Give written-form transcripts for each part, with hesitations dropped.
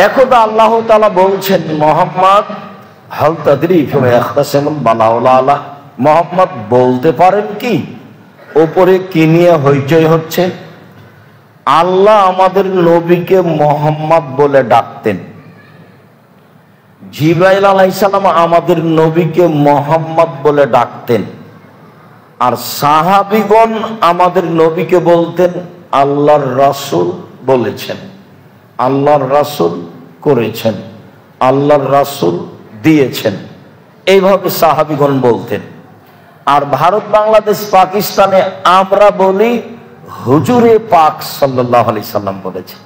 এখন আল্লাহ তাআলা বলছেন, মুহাম্মদ হাল তাদরি ফিমা ইয়াখতাসিমুন বালাউলা আলা, মুহাম্মদ বলতে পারেন কি উপরে কি নিয়ে হইচই হচ্ছে? আল্লাহ আমাদের নবীকে মুহাম্মদ বলে ডাকতেন, জিবরাইল আলাইহিস সালাম আমাদের নবীকে মুহাম্মদ বলে ডাকতেন, আর সাহাবীগণ আমাদের নবীকে বলতেন আল্লাহর রাসূল বলেছেন, আল্লাহর রাসূল করেছেন, আল্লাহর রাসূল দিয়েছেন, এইভাবে সাহাবীগণ বলতেন। আর ভারত, বাংলাদেশ, পাকিস্তানে আমরা বলি হুজুরে পাক সাল্লাল্লাহু আলাইহি সাল্লাম বলেছেন।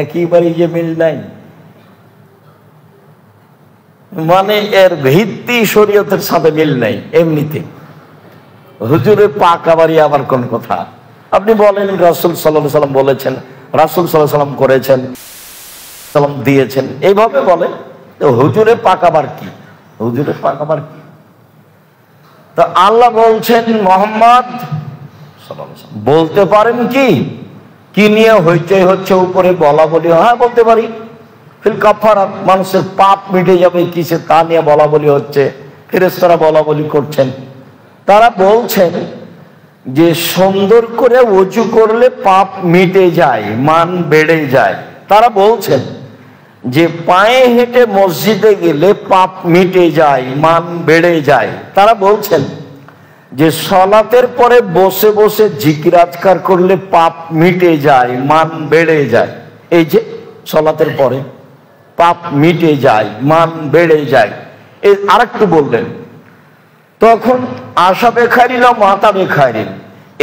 একেবারে যে মিল নাই, মানে এর ভিত্তি শরীয়তের সাথে মিল নাই। এমনিতে হুজুরে পাক আবার কোন কথা? আপনি বলেন রাসূল সাল্লাল্লাহু আলাইহি সাল্লাম বলেছেন, রাসূল সাল্লাল্লাহু আলাইহি সাল্লাম করেছেন, সাল্লাম দিয়েছেন, এইভাবে বলে। হুজুরে পাক আবার কি? হুজুরে পাক আবার কি? তো আল্লাহ বলছেন মুহাম্মদ সাল্লাল্লাহু আলাইহি সাল্লাম বলতে পারেন কি কি নিয়ে হইচই হচ্ছে উপরে বলা বলি? হ্যাঁ বলতে পারি। ফিল কাফারাত, মানুষের পাপ মিটে যাবে কিসে তা নিয়ে বলা বলি হচ্ছে, ফেরেশতারা বলা বলি করছেন। তারা বলছেন যে সুন্দর করে ওযু করলে পাপ মিটে যায়, মান বেড়ে যায়। তারা বলছেন যে পায়ে হেঁটে মসজিদে গেলে পাপ মিটে যায়, মান বেড়ে যায়। তারা বলছেন যে সালাতের পরে বসে বসে জিকির আজকার করলে পাপ মিটে যায়, মান বেড়ে যায়। এই যে সালাতের পরে পাপ মিটে যায়, মান বেড়ে যায়। এই আরেকটু বললেন, তখন আশা বেখারি না মাতা বেখারি,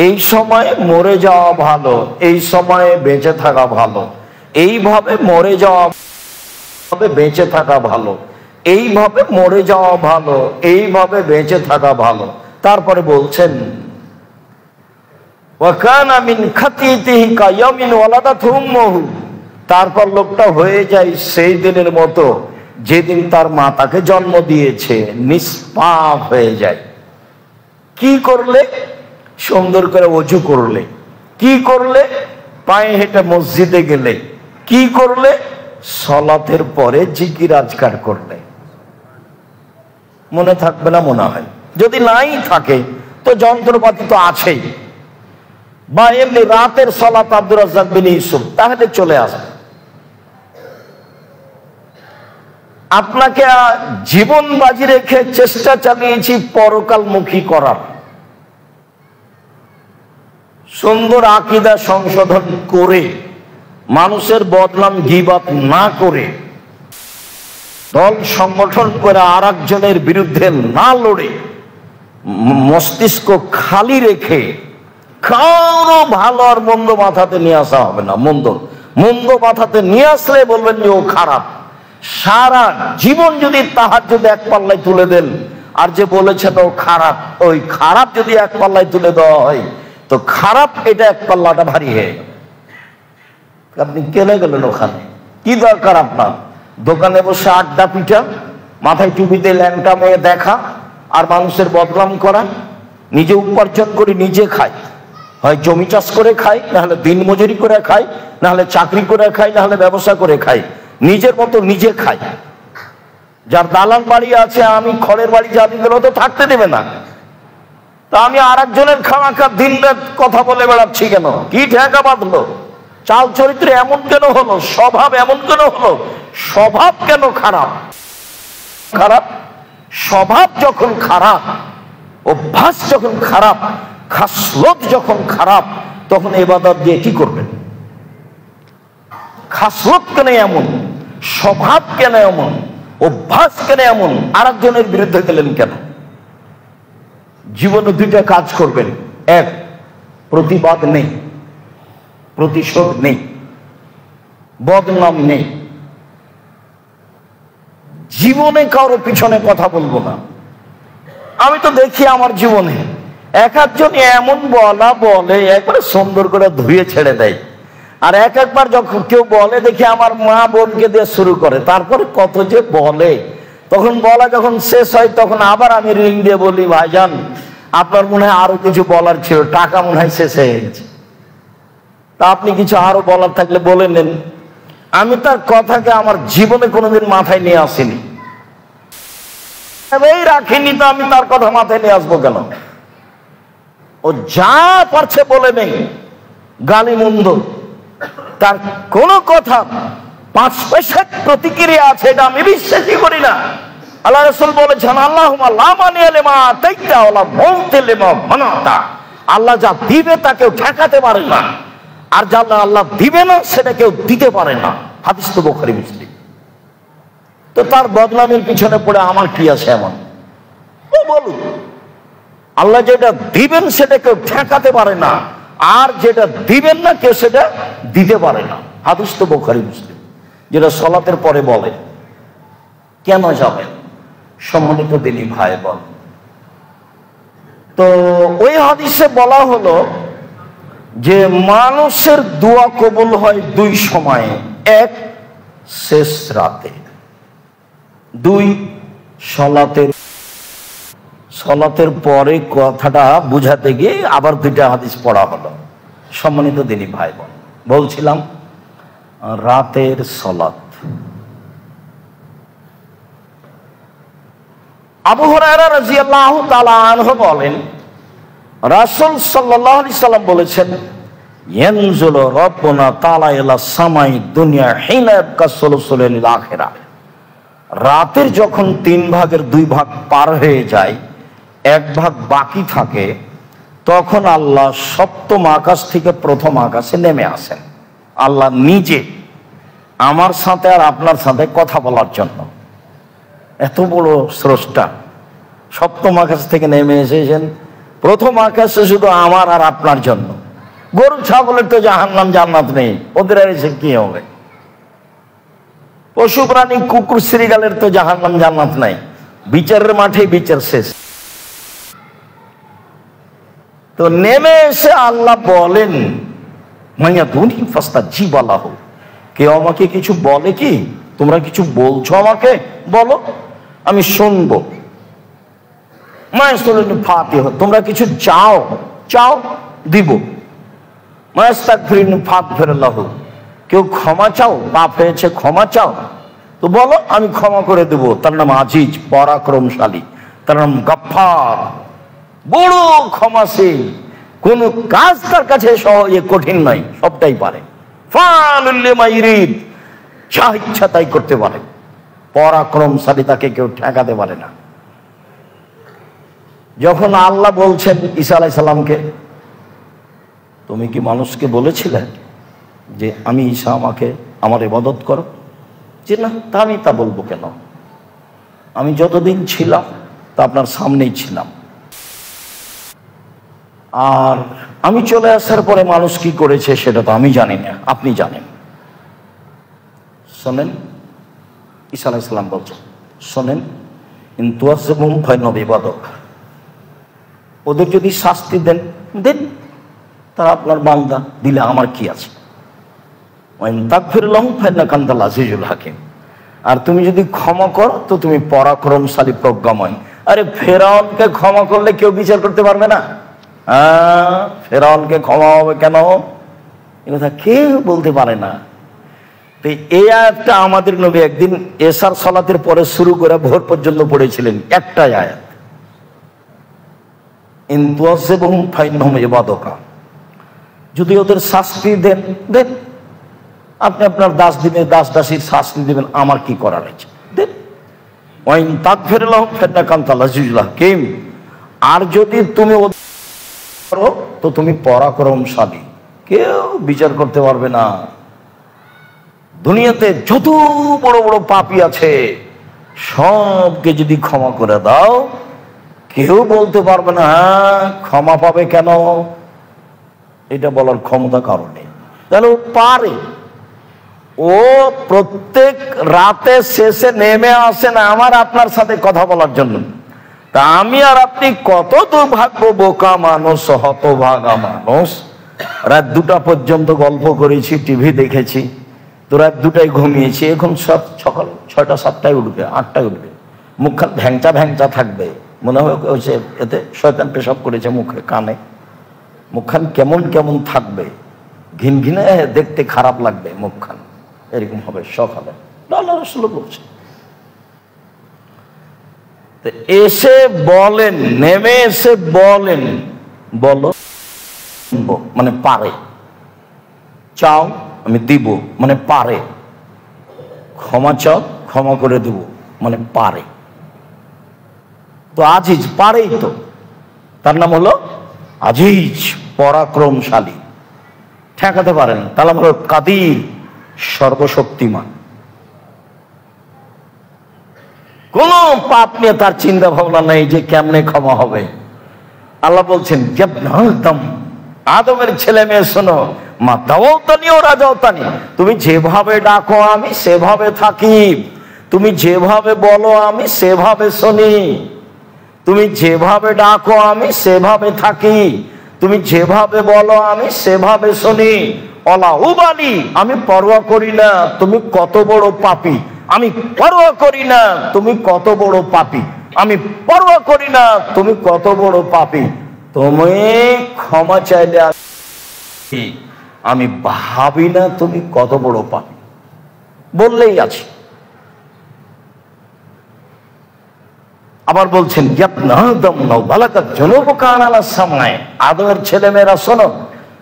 এই সময়ে মরে যাওয়া ভালো, এই সময়ে বেঁচে থাকা ভালো, এইভাবে মরে যাওয়া বেঁচে থাকা ভালো, এইভাবে মরে যাওয়া ভালো, এইভাবে বেঁচে থাকা ভালো। তারপরে বলছেন ওয়াকানা মিন খাতিতিহি কায়ামিন ওয়ালাদাতহু উম্মুহু, তারপর লোকটা হয়ে যায় সেই দিনের মতো যেদিন তার মা তাকে জন্ম দিয়েছে, নিষ্পাপ হয়ে যায়। কি করলে? সুন্দর করে ওযু করলে। কি করলে? পায়ে হেঁটে মসজিদে গেলে। কি করলে? সালাতের পরে জিকির আজকার করলে। মনে থাকবে না মনে হয়? যদি নাই থাকে তো যন্ত্রপাতি তো আছেই, বা এমনি রাতের সালাত আব্দুর রাজ্জাক বিন ইউসুফ, তাহলে চলে আসবে। আপনাকে জীবন বাজি রেখে চেষ্টা চালিয়েছি পরকালমুখী করার, সুন্দর আকীদা সংশোধন করে, মানুষের বদনাম গীবত না করে, দল সংগঠন করে আরেকজনের বিরুদ্ধে না লড়ে, মস্তিষ্ক খালি রেখে কারো ভালো আর মন্দ মাথাতে নিয়ে আসা হবে না। মন্দ মাথাতে নিয়ে আসলে বলবেন যে ও খারাপ। সারা জীবন যদি তাহাজ্জুদ এক পাল্লায় তুলে দেন, আর যে বলেছে তো খারাপ, ওই খারাপ যদি এক পাল্লায় তুলে দেওয়া হয় তো খারাপ এটা এক পাল্লাটা ভারী হয়ে যাবে। আপনি কেনে গেলেন ওখানে? কি দরকার আপনার? দোকানে বসে আড্ডা পিঠা, মাথায় টুপিতে ল্যাংটা মেয়ে দেখা, আর মানুষের বদনাম করা। নিজে উপার্জন করে নিজে খায়, হয় জমি চাষ করে খায়, নাহলে দিন মজুরি করে খায়, নাহলে চাকরি করে খায়, নাহলে ব্যবসা করে খায়। নিজের মতো নিজে খায়। যার দালান বাড়ি আছে, আমি খড়ের বাড়ি যাবি গেলেও তো থাকতে দেবে না। তা আমি আর একজনের খামাখা দিন রাত কথা বলে বেড়াচ্ছি কেন? কি ঠেকা বাঁধলো? চাল চরিত্র এমন কেন হলো? স্বভাব এমন কেন হলো? স্বভাব কেন খারাপ? খারাপ স্বভাব যখন খারাপ, অভ্যাস যখন খারাপ, খাসলত যখন খারাপ, তখন ইবাদত দিয়ে কি করবেন? খাসলত কেন এমন, স্বভাব কেন এমন, অভ্যাস কেন এমন, আরেকজনের বিরুদ্ধে গেলেন কেন? জীবনে দুইটা কাজ করবেন। এক, প্রতিবাদ নেই, প্রতিশোধ নেই, বদনাম নেই। জীবনে কারো পিছনে কথা বলবো না। আমি তো দেখি আমার জীবনে এক একজন এমন বলে একবারে সুন্দর করে ধুয়ে ছেড়ে দেয়, আর একবার যখন কেউ বলে দেখি আমার মা বোনকে দিয়ে শুরু করে, তারপরে কত যে বলে। তখন বলা যখন শেষ হয় তখন আবার আমি রিং দিয়ে বলি, ভাইজান আপনার মনে হয় আরো কিছু বলার ছিল, টাকা মনে হয় শেষ হয়ে গেছে, তা আপনি কিছু আরো বলার থাকলে বলে নেন। আমি তার কথাকে আমার জীবনে কোনোদিন মাথায় নিয়ে আসিনি, রাখিনি, তো আমি তার কথা মাথায় নিয়ে আসবো কেন? ও যা পারছে বলে নেই, গালি মন্দ, তার কোন কথা 5 পয়সার প্রতিক্রিয়া আছে এটা আমি বিশ্বাসই করি না। আল্লাহ রাসূল বলেছেন, আল্লাহুম্মা লা মানিয়া লিমা আতাইতা ওয়ালা মুতি লিমা মানাতা। আল্লাহ যা দিবে তা কেউ ঠেকাতে পারে না, আর যা আল্লাহ দিবে না সেটা কেউ দিতে পারে না। হাদিস তো বুখারী মুসলিম। তো তার বদনামের পিছনে পড়ে আমার কি আছে এমন? ও বলুন, আল্লাহ যেটা দিবেন সেটা কেউ ঠেকাতে পারে না, আর যেটা দিবেন না কেউ সেটা দিতে পারে না। হাদিস তো বুখারী মুসলিম। যেটা সালাতের পরে বলে, কেন যাবেন? সম্মানিত দিনী ভাই বল, তো ওই হাদিসে বলা হলো যে মানুষের দোয়া কবুল হয় 2 সময়ে। 1 শেষ রাতে, 2 সলাতের পরে। কথাটা বুঝাতে গিয়ে আবার 2টা হাদিস পড়া হলো। সম্মানিত দিনী ভাই বোন, বলছিলাম রাতের সলাত। আবু হুরায়রা রাদিয়াল্লাহু তাআলা আনহু বলেন, রাসূল সাল্লাল্লাহু আলাইহি সাল্লাম বলেছেন, ইয়ানজুলু রাব্বুনা তাআলা ইলা সামাই দুনিয়া হিনা ইয়াবকা সুলুসুল আখিরা। রাতের যখন 3 ভাগের 2 ভাগ পার হয়ে যায়, 1 ভাগ বাকি থাকে, তখন আল্লাহ 7ম আকাশ থেকে 1ম আকাশে নেমে আসেন। আল্লাহ নিজে আমার সাথে আর আপনার সাথে কথা বলার জন্য। এত বড় স্রষ্টা 7ম আকাশ থেকে নেমে এসেছেন 1ম আকাশে শুধু আমার আর আপনার জন্য। গরু ছাগলের তো জাহান্নাম জান্নাত নেই, ওদের আর এসে কি হবে? পশু প্রাণী কুকুর শ্রীগালের তো জাহান্নাম জান্নাত নাই, বিচারের মাঠেই বিচার শেষ। তো নেমে এসে আল্লাহ বলেন, মাইয়া দুনি ফাস্তা জিবালাহ, কেউ আমাকে কিছু বলে কি? তোমরা কিছু বলছো আমাকে, বলো, আমি শুনবো। মায়াসতুলিন ফাতিহ, তোমরা কিছু চাও, চাও দিব। মায়াস্তাগফিরিন ফাগফিরলাহু, কেউ ক্ষমা চাও, পাপ হয়েছে ক্ষমা চাও, তো বলো আমি ক্ষমা করে দেব। তার নাম আজিজ, পরাক্রমশালী, তার নাম গফফার, বড় ক্ষমাশীল। কোন কাজ তার কাছে কঠিন নয়, সবটাই পারে। ফাআলুল লিমা ইউরিদ, যা ইচ্ছা তাই করতে পারে। পরাক্রমশালী, তাকে কেউ ঠেকাতে পারে না। যখন আল্লাহ বলছেন ঈসা আলাইহিস সালামকে, তুমি কি মানুষকে বলেছিলে যে আমি ঈসা, আমাকে আমার ইবাদত করো? যে না, তা আমি তা বলবো কেন? আমি যতদিন ছিলাম তা আপনার সামনেই ছিলাম, আর আমি চলে আসার পরে মানুষ কি করেছে সেটা তো আমি জানি না, আপনি জানেন। শোনেন, ঈসা আলাইহিস সালাম বলছেন, শোনেন, ইনতুয়াসিবুহুম ফাইন্নাহুম ইবাদুক, ওদের যদি শাস্তি দেন, দেন, তারা আপনার বান্দা, দিলে আমার কি আছে? ওয়াইন তাগফির লাহুম ফাইন্নাকা আনতাল আজিজুল হাকিম, আর তুমি যদি ক্ষমা করো তো তুমি পরাক্রমশালী, প্রজ্ঞাময়। আরে ফেরাউনকে ক্ষমা করলে কেউ বিচার করতে পারবে না? ফেরাউনকে ক্ষমা হবে কেন? এ কথা কেউ বলতে পারে না। তো এই আয়াতটা আমাদের নবী একদিন এশার সালাতের পরে শুরু করে ভোর পর্যন্ত পড়েছিলেন, একটাই আয়াত, ইনতুয়াসিবুহুম ফাইন্নাহুম ইবাদুকা, যদি ওদের শাস্তি দেন, দেন, আপনি আপনার দাস দিবেন, দাস দাসীর শাস্তি দিবেন, আমার কি করার আছে, দেন। ওয়াইন তাগফির লাহুম ফাইন্নাকা আনতাল আজিজুল হাকিম, আর যদি তুমি করো তো তুমি পরাক্রমশালী, কেউ বিচার করতে পারবে না। দুনিয়াতে যত বড় বড় পাপী আছে সবকে যদি ক্ষমা করে দাও, কেউ বলতে পারবে না ক্ষমা পাবে কেন, এটা বলার ক্ষমতা কারো নেই। তাহলে ও পারে, ও প্রত্যেক রাতে শেষে নেমে আসে না আমার আপনার সাথে কথা বলার জন্য। তা আমি আর আপনি কত দুর্ভাগ্য, বোকা মানুষ, হতভাগা মানুষ। রাত 2টা পর্যন্ত গল্প করেছি, টিভি দেখেছি, তো রাত 2টায় ঘুমিয়েছি। এখন সব সকাল 6টা 7টায় উঠবে, 8টায় উঠবে, মুখখান ভ্যাংচা ভ্যাংচা থাকবে, মনে হয় এতে শয়তান পেশাব করেছে মুখে, কানে। মুখখান কেমন কেমন থাকবে, ঘিন ঘিনে, দেখতে খারাপ লাগবে মুখখান, এরকম হবে সকালে, আল্লাহ রাসূল বলছে। এসে বলেন, নেমে এসে বলেন, বলো মানে পারে, চাও আমি দিব মানে পারে, ক্ষমা চাও ক্ষমা করে দেব মানে পারে। তো আজিজ পারেই তো, তার নাম হলো আজিজ, পরাক্রমশালী, ঠেকাতে পারেন। তার নাম হলো কাদির, সর্বশক্তিমান। কোন পাপ নিয়ে তার চিন্তা ভাবনা নেই যে কেমনে ক্ষমা হবে। আল্লাহ বলছেন আদমের ছেলে মেয়ে শোনো, মা দাওতানি ও রাজাওতানি, তুমি যেভাবে ডাকো আমি সেভাবে থাকি, তুমি যেভাবে বলো আমি সেভাবে শুনি, তুমি যেভাবে ডাকো আমি সেভাবে থাকি, তুমি যেভাবে বলো আমি সেভাবে শুনি। অলা উবালি, আমি পরোয়া করি না তুমি কত বড় পাপী, আমি পরোয়া করি না তুমি কত বড় পাপী, আমি পরোয়া করি না তুমি কত বড় পাপী। তুমি ক্ষমা চাইলে আমি ভাবি না তুমি কত বড় পাপী, বললেই আছে। আবার বলছেন আদমের ছেলে মেয়েরা শোনো,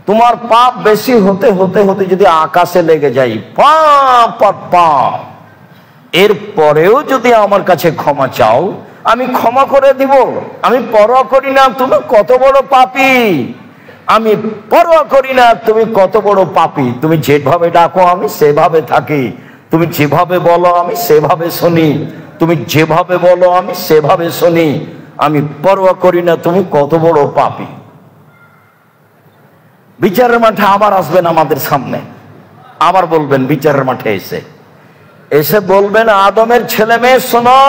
তোমার পাপ বেশি হতে হতে হতে যদি আকাশে লেগে যায়, পাপ আর পাপ, এরপরেও যদি আমার কাছে ক্ষমা চাও আমি ক্ষমা করে দিব, আমি পরোয়া করি না তুমি কত বড় পাপী, আমি পরোয়া করি না তুমি কত বড় পাপী, তুমি যেভাবে ডাকো আমি সেভাবে থাকি, তুমি যেভাবে বলো আমি সেভাবে শুনি, তুমি যেভাবে বলো আমি সেভাবে শুনি, আমি পরোয়া করি না তুমি কত বড় পাপী। বিচারের মাঠে আবার আসবেন আমাদের সামনে, আবার বলবেন বিচারের মাঠে এসে এসে বলবেন, আদমের ছেলে মেয়ে শোনো,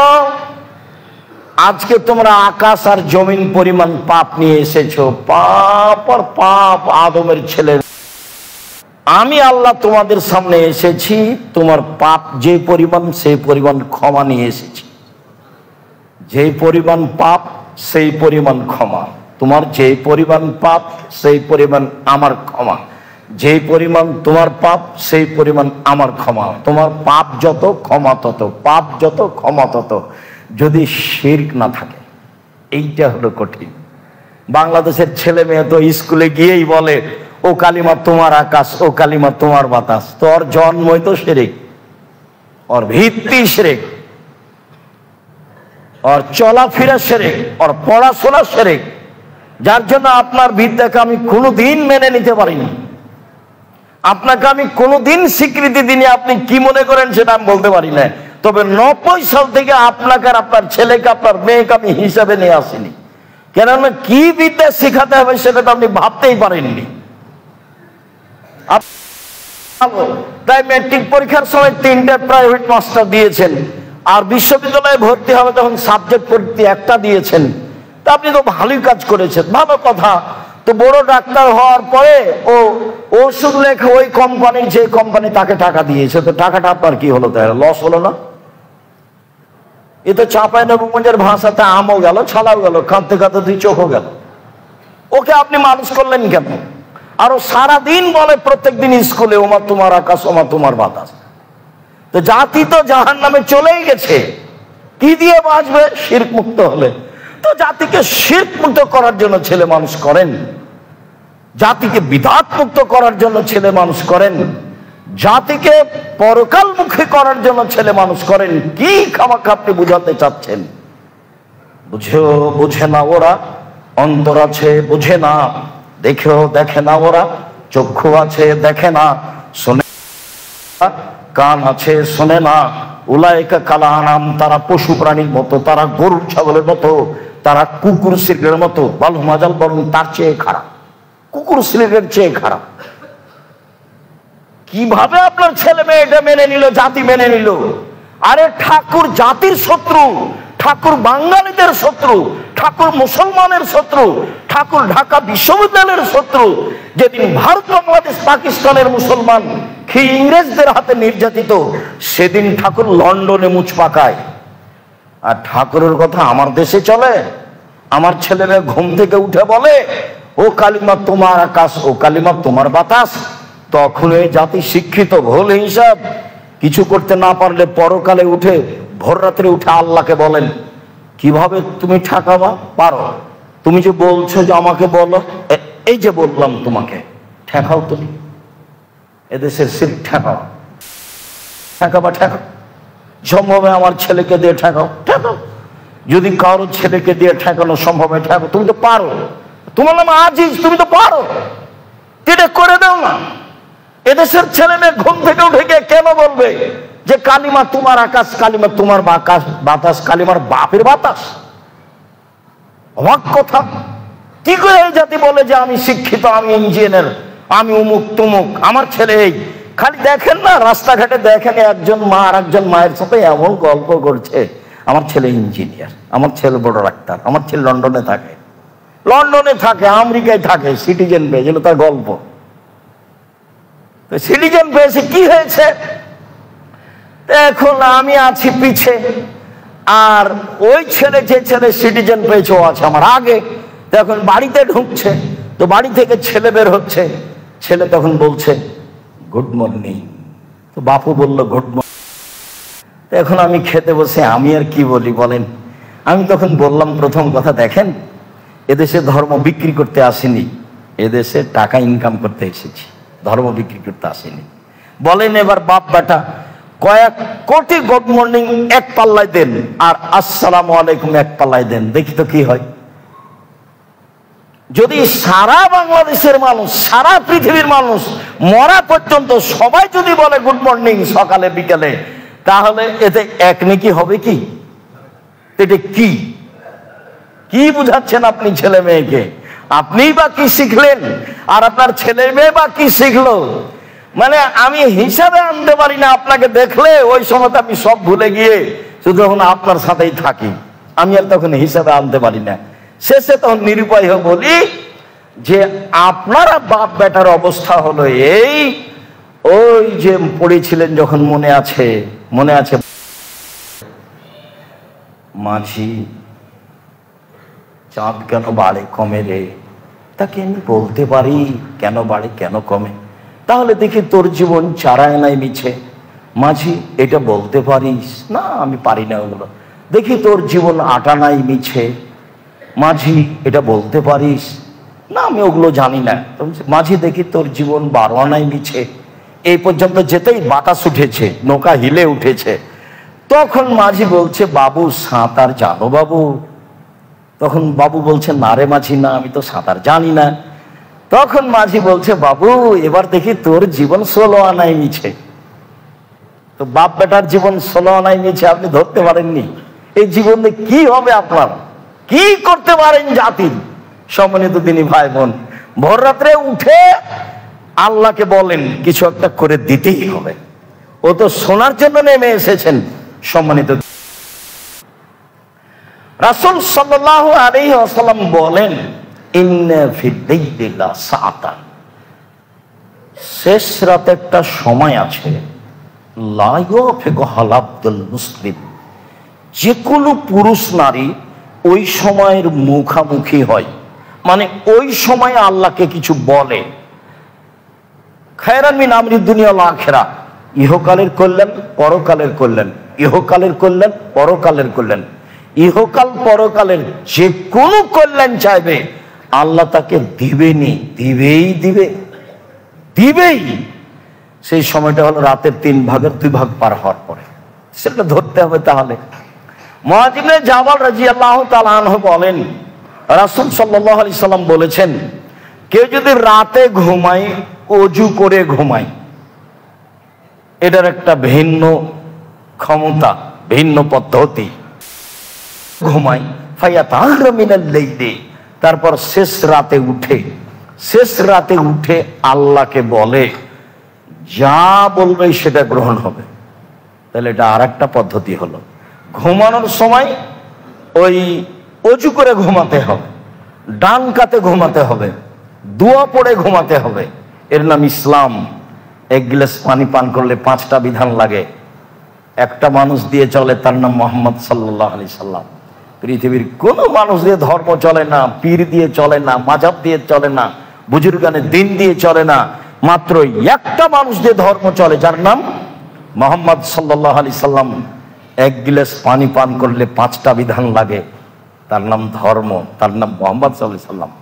আজকে তোমরা আকাশ আর জমিন পরিমাণ পাপ নিয়ে এসেছো, পাপ আর পাপ। আদমের ছেলে আমি আল্লাহ তোমাদের সামনে এসেছি, তোমার পাপ যে পরিমাণ সেই পরিমাণ ক্ষমা নিয়ে এসেছি, যে পরিমাণ পাপ সেই পরিমাণ ক্ষমা, তোমার যে পরিমাণ পাপ সেই পরিমাণ আমার ক্ষমা, যে পরিমাণ তোমার পাপ সেই পরিমাণ আমার ক্ষমা, তোমার পাপ যত ক্ষমা তত, পাপ যত ক্ষমা তত, যদি শিরক না থাকে। এইটা হলো কঠিন। বাংলাদেশের ছেলে মেয়ে তো স্কুলে গিয়েই বলে ও কালিমা তোমার আকাশ, ও কালিমা তোমার বাতাস। তো ওর জন্মই তো শিরক, ওর ভিত্তি শিরক, ওর চলাফেরা শিরক, ওর পড়াশোনা শিরক, যার জন্য আপনার বিদ্যাকে আমি কোনোদিন মেনে নিতে পারিনি, আপনাকে আমি কোনোদিন স্বীকৃতি দিইনি। আপনি কি মনে করেন সেটা আমি বলতে পারি না, তবে 90 সাল থেকে আপনাকে আর আপনার ছেলেকে আপনার মেয়েকে আমি হিসাবে নিয়ে আসিনি, কেননা কি বিদ্যা শেখাতে হবে সেটা তো আপনি ভাবতেই পারেননি। তাই ম্যাট্রিক পরীক্ষার সময় 3টে প্রাইভেট মাস্টার দিয়েছেন, আর বিশ্ববিদ্যালয়ে ভর্তি হবে তখন সাবজেক্ট পড়তে একটা দিয়েছেন। তা আপনি তো ভালোই কাজ করেছেন, ভালো কথা। তো বড় ডাক্তার হওয়ার পরে ও ওষুধ লেখা ওই কোম্পানি, যে কোম্পানি তাকে টাকা দিয়েছে, তো টাকাটা আপনার কি হলো? তাহলে লস হলো না? এ তো চাঁপাইনবাবগঞ্জের ভাষাতে আমও গেল, ছালাও গেল, কাঁদতে কাঁদতে দুই চোখও গেল। ওকে আপনি মানুষ করলেন কেন? আরো সারাদিন বলে প্রত্যেকদিন স্কুলে ওমা তোমার আকাশ, ওমা তোমার বাতাস। তো জাতি তো জাহান্নামে চলেই গেছে, কি দিয়ে বাঁচবে? শিরক মুক্ত হলে। তো জাতিকে শিরক মুক্ত করার জন্য ছেলে মানুষ করেন, জাতিকে বিদআত মুক্ত করার জন্য ছেলে মানুষ করেন, জাতিকে পরকালমুখী করার জন্য ছেলে মানুষ করেন। কি খামাখা আপনি বুঝাতে চাচ্ছেন? বুঝে না ওরা, অন্তর আছে বুঝে না, দেখেও দেখে না ওরা, চক্ষু আছে দেখে না, শোনে, কান আছে শোনে না। উলাইকা কাল আনাম, তারা পশু প্রাণীর মতো, তারা গরু ছাগলের মতো, তারা কুকুর শিরকের মতো, বাল মাজাল, বরং তার চেয়ে খারাপ, কুকুর শিরকের চেয়ে খারাপ। কিভাবে আপনার ছেলে মেয়ে এটা মেনে নিল, জাতি মেনে নিল? আরে ঠাকুর জাতির শত্রু, ঠাকুর বাঙালিদের শত্রু, ঠাকুর মুসলমানের শত্রু, ঠাকুর ঢাকা বিশ্ববিদ্যালয়ের শত্রু। যেদিন ভারত, বাংলাদেশ, পাকিস্তানের মুসলমান ইংরেজদের হাতে নির্যাতিত, সেদিন ঠাকুর লন্ডনে মুচ পাকায়। আর ঠাকুরের কথা আমার দেশে চলে? আমার ছেলেরা ঘুম থেকে উঠে বলে ও কালিমা তোমার আকাশ, ও কালিমা তোমার বাতাস। তখন এই জাতি শিক্ষিত, ভুল হিসাব। কিছু করতে না পারলে পরকালে উঠে ভোর রাত্রে উঠে আল্লাহকে বলেন, কিভাবে তুমি ঠেকাবা পারো? তুমি যে বলছো যে আমাকে বলো, এই যে বললাম তোমাকে, ঠেকাও তুমি। এদেশের শিরক ঠেকাও, ঠেকাবা ঠেকাও। সম্ভব হয় আমার ছেলেকে দিয়ে ঠেকাও, ঠেকাও। যদি কারো ছেলেকে দিয়ে ঠেকানো সম্ভব হয় ঠেকাও, তুমি তো পারো। তোমার নাম আজিজ, তুমি তো পারো, এটা করে দাও না। এদেশের ছেলে মেয়ে ঘুম থেকে উঠে গিয়ে কেন বলবে যে কালিমা তোমার আকাশ, কালিমা তোমার বাতাস, কালিমার বাপের বাতাস? অবাক কথা। কি করে এই জাতি বলে যে আমি শিক্ষিত, আমি ইঞ্জিনিয়ার, আমি অমুক তমুক, আমার ছেলে এই। খালি দেখেন না রাস্তাঘাটে, দেখেন একজন মা আর একজন মায়ের সাথে এমন গল্প করছে, আমার ছেলে ইঞ্জিনিয়ার, আমার ছেলে বড় ডাক্তার, আমার ছেলে লন্ডনে থাকে, আমেরিকায় থাকে, সিটিজেন পেয়ে গেল, তার গল্প। সিটিজেন পেয়েছে, কি হয়েছে? এখন আমি আছি পিছে, আর ওই ছেলে, যে ছেলে সিটিজেন পেয়েছে, ও আছে আমার আগে। এখন বাড়িতে ঢুকছে, তো বাড়ি থেকে ছেলে বের হচ্ছে, ছেলে তখন বলছে গুড মর্নিং। তো বাপু বলল গুড মর্নিং। এখন আমি খেতে বসে আমি আর কি বলি বলেন? আমি তখন বললাম প্রথম কথা, দেখেন এদেশে ধর্ম বিক্রি করতে আসেনি, এদেশে টাকা ইনকাম করতে এসেছি, ধর্ম বিক্রি করতে আসেনি। বলেন এবার বাপ বেটা কয়েক কোটি গুড মর্নিং এক পাল্লায় দেন, আর আসসালামু আলাইকুম এক পাল্লায় দেন, দেখি তো কি হয়। যদি সারা বাংলাদেশের মানুষ, সারা পৃথিবীর মানুষ মরা পর্যন্ত সবাই যদি বলে গুড মর্নিং সকালে বিকালে, তাহলে এতে এক নেকি হবে কি? এটা কি কি বুঝাচ্ছেন আপনি ছেলে মেয়েকে? আপনি বা কি শিখলেন, আর আপনার ছেলে মেয়ে বা কি শিখলো? মানে আমি হিসাবে আনতে পারি না। আপনাকে দেখলে ওই সময় আমি সব ভুলে গিয়ে শুধু এখন আপনার সাথেই থাকি, আমি আর তখন হিসাবে আনতে পারি না। শেষে তখন নিরুপায় হয়ে বলি যে আপনারা বাপ বেটার অবস্থা হলো এই, ওই যে পড়েছিলেন যখন মনে আছে মাঝি চাঁদ কেন বাড়ে কমে রে, তাকে আমি বলতে পারি কেন বাড়ে কেন কমে? তাহলে দেখি তোর জীবন চারায় নাই মিছে। মাঝি এটা বলতে পারিস? না আমি পারি না ওগুলো। দেখি তোর জীবন আটা নাই মিছে। মাঝি এটা বলতে পারিস? না আমি ওগুলো জানি না। মাঝি দেখি তোর জীবন 12 আনাই মিছে। এই পর্যন্ত যেতেই বাতাস উঠেছে, নৌকা হিলে উঠেছে। তখন মাঝি বলছে বাবু সাঁতার জানো বাবু? তখন বাবু বলছে না রে মাঝি, না আমি তো সাঁতার জানি না। তখন মাঝি বলছে বাবু এবার দেখি তোর জীবন 16 আনাই মিছে। তো বাপ বেটার জীবন 16 আনাই মিছে আপনি ধরতে পারেননি। এই জীবনে কি হবে আপনার, কি করতে পারেন জাতির? সম্মানিত দিনী ভাই বোন, ভোর রাত্রে উঠে আল্লাহকে বলেন কিছু একটা করে দিতেই হবে। ও তো শোনার জন্য নেমে এসেছেন। সম্মানিত রাসূল সাল্লাল্লাহু আলাইহি ওয়াসাল্লাম বলেন ইন্না ফিদ-দাইলি লাসাআতান, শেষ রাতে একটা সময় আছে, লা ইয়াফিকুহাল আবদুল মুসলিম, যে কোনো পুরুষ নারী ওই সময়ের মুখামুখি হয়, মানে ওই সময় আল্লাহকে কিছু বলে। খায়রান মিন আমরি দুনিয়া ওয়াল আখিরা, ইহকালের কল্যাণ পরকালের কল্যাণ, ইহকালের কল্যাণ পরকালের কল্যাণ, ইহকাল পরকালের যে কোনো কল্যাণ চাইবে আল্লাহ তাকে দিবেনি, দিবেই। সেই সময়টা হলো রাতের 3 ভাগের 2 ভাগ পার হওয়ার পরে, সেটা ধরতে হবে। তাহলে মুআয ইবনে জাবাল রাদিয়াল্লাহু তাআলা আনহু বলেন রাসূল সাল্লাল্লাহু আলাইহি সাল্লাম বলেছেন, কেউ যদি রাতে ঘুমায় ওযু করে ঘুমায়, এটার একটা ভিন্ন ক্ষমতা, ভিন্ন পদ্ধতি। ঘুমায় ফায়াতাহরা মিনাল লাইলি, তারপর শেষ রাতে উঠে আল্লাহকে বলে, যা বলবে সেটা গ্রহণ হবে। তাহলে এটা আর একটা পদ্ধতি হলো, ঘুমানোর সময় ওই অজু করে ঘুমাতে হবে, ডান কাতে ঘুমাতে হবে, দোয়া পড়ে ঘুমাতে হবে। এর নাম ইসলাম। 1 গ্লাস পানি পান করলে 5টা বিধান লাগে। একটা মানুষ দিয়ে চলে, তার নাম মুহাম্মদ সাল্লাল্লাহু আলাইহি সাল্লাম। পৃথিবীর কোন মানুষ দিয়ে ধর্ম চলে না, পীর দিয়ে চলে না, মাযহাব দিয়ে চলে না, বুজুর্গানে দিন দিয়ে চলে না। মাত্র একটা মানুষ দিয়ে ধর্ম চলে, যার নাম মোহাম্মদ সাল্লাল্লাহু আলাইহি সাল্লাম এক গিলাস পানি পান করলে 5টা বিধান লাগে, তার নাম ধর্ম, তার নাম মোহাম্মদ সাল্লাল্লাহু আলাইহি সাল্লাম।